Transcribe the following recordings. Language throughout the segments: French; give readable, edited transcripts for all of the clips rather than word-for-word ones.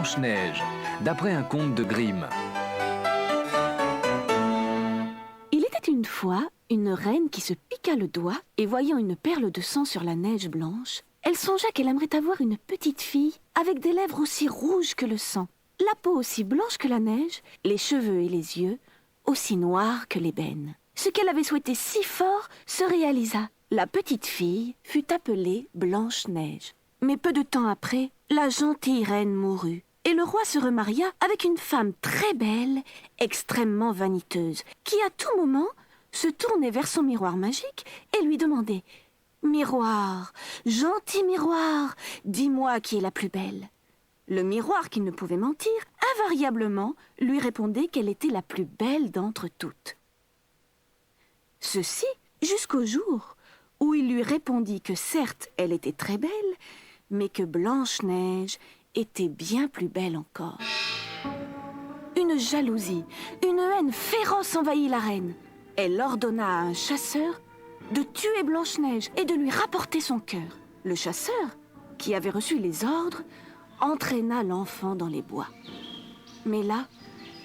Blanche-Neige, d'après un conte de Grimm. Il était une fois une reine qui se piqua le doigt et voyant une perle de sang sur la neige blanche, elle songea qu'elle aimerait avoir une petite fille avec des lèvres aussi rouges que le sang, la peau aussi blanche que la neige, les cheveux et les yeux aussi noirs que l'ébène. Ce qu'elle avait souhaité si fort se réalisa. La petite fille fut appelée Blanche-Neige. Mais peu de temps après, la gentille reine mourut et le roi se remaria avec une femme très belle, extrêmement vaniteuse, qui à tout moment se tournait vers son miroir magique et lui demandait « Miroir, gentil miroir, dis-moi qui est la plus belle ?» Le miroir, qui ne pouvait mentir, invariablement lui répondait qu'elle était la plus belle d'entre toutes. Ceci jusqu'au jour où il lui répondit que certes elle était très belle, mais que Blanche-Neige était bien plus belle encore. Une jalousie, une haine féroce envahit la reine. Elle ordonna à un chasseur de tuer Blanche-Neige et de lui rapporter son cœur. Le chasseur, qui avait reçu les ordres, entraîna l'enfant dans les bois. Mais là,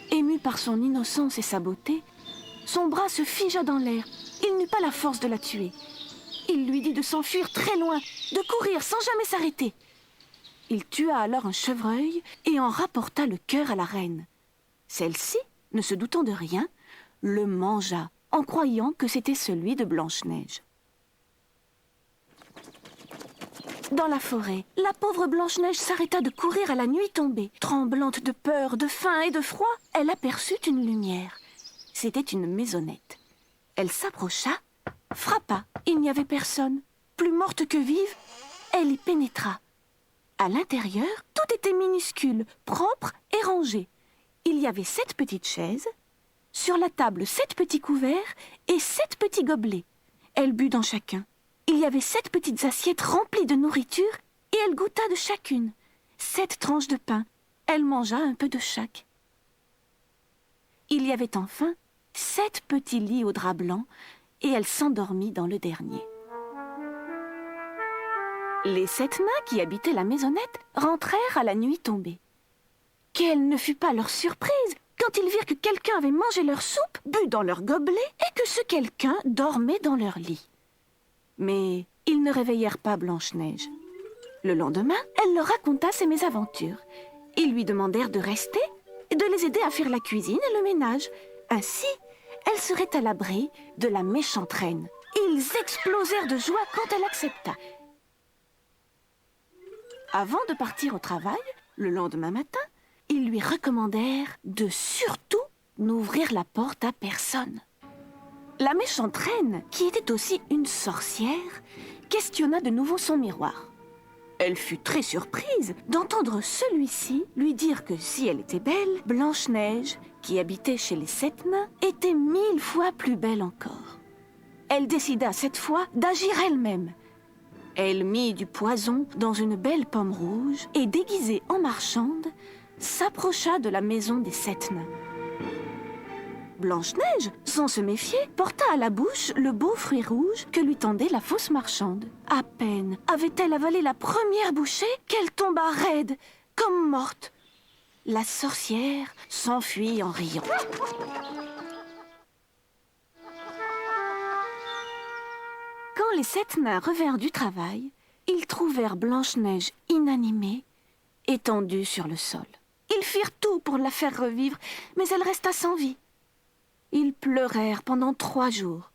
ému par son innocence et sa beauté, son bras se figea dans l'air. Il n'eut pas la force de la tuer. Il lui dit de s'enfuir très loin, de courir sans jamais s'arrêter. Il tua alors un chevreuil et en rapporta le cœur à la reine. Celle-ci, ne se doutant de rien, le mangea en croyant que c'était celui de Blanche-Neige. Dans la forêt, la pauvre Blanche-Neige s'arrêta de courir à la nuit tombée. Tremblante de peur, de faim et de froid, elle aperçut une lumière. C'était une maisonnette. Elle s'approcha, frappa. Il n'y avait personne. Plus morte que vive, elle y pénétra. À l'intérieur, tout était minuscule, propre et rangé. Il y avait 7 petites chaises, sur la table 7 petits couverts et 7 petits gobelets. Elle but dans chacun. Il y avait 7 petites assiettes remplies de nourriture et elle goûta de chacune. 7 tranches de pain. Elle mangea un peu de chaque. Il y avait enfin 7 petits lits au drap blanc et elle s'endormit dans le dernier. Les 7 nains qui habitaient la maisonnette rentrèrent à la nuit tombée. Quelle ne fut pas leur surprise quand ils virent que quelqu'un avait mangé leur soupe, bu dans leur gobelet et que ce quelqu'un dormait dans leur lit. Mais ils ne réveillèrent pas Blanche-Neige. Le lendemain, elle leur raconta ses mésaventures. Ils lui demandèrent de rester et de les aider à faire la cuisine et le ménage. Ainsi, elle serait à l'abri de la méchante reine. Ils explosèrent de joie quand elle accepta. Avant de partir au travail, le lendemain matin, ils lui recommandèrent de surtout n'ouvrir la porte à personne. La méchante reine, qui était aussi une sorcière, questionna de nouveau son miroir. Elle fut très surprise d'entendre celui-ci lui dire que si elle était belle, Blanche-Neige, qui habitait chez les 7 nains, était 1000 fois plus belle encore. Elle décida cette fois d'agir elle-même. Elle mit du poison dans une belle pomme rouge et, déguisée en marchande, s'approcha de la maison des 7 nains. Blanche-Neige, sans se méfier, porta à la bouche le beau fruit rouge que lui tendait la fausse marchande. À peine avait-elle avalé la première bouchée qu'elle tomba raide, comme morte. La sorcière s'enfuit en riant. Quand les 7 nains revinrent du travail, ils trouvèrent Blanche-Neige inanimée, étendue sur le sol. Ils firent tout pour la faire revivre, mais elle resta sans vie. Ils pleurèrent pendant 3 jours.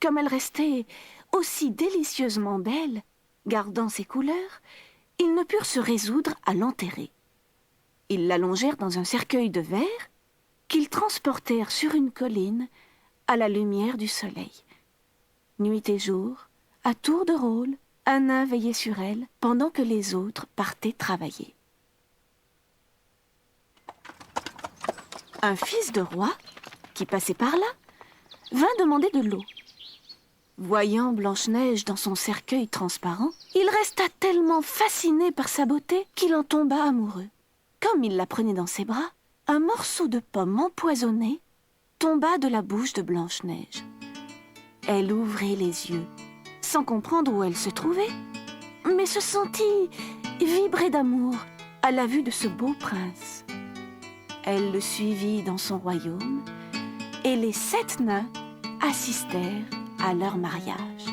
Comme elle restait aussi délicieusement belle, gardant ses couleurs, ils ne purent se résoudre à l'enterrer. Ils l'allongèrent dans un cercueil de verre qu'ils transportèrent sur une colline à la lumière du soleil. Nuit et jour, à tour de rôle, un nain veillait sur elle pendant que les autres partaient travailler. Un fils de roi, qui passait par là, vint demander de l'eau. Voyant Blanche-Neige dans son cercueil transparent, il resta tellement fasciné par sa beauté qu'il en tomba amoureux. Comme il la prenait dans ses bras, un morceau de pomme empoisonnée tomba de la bouche de Blanche-Neige. Elle ouvrit les yeux, sans comprendre où elle se trouvait, mais se sentit vibrer d'amour à la vue de ce beau prince. Elle le suivit dans son royaume et les 7 nains assistèrent à leur mariage.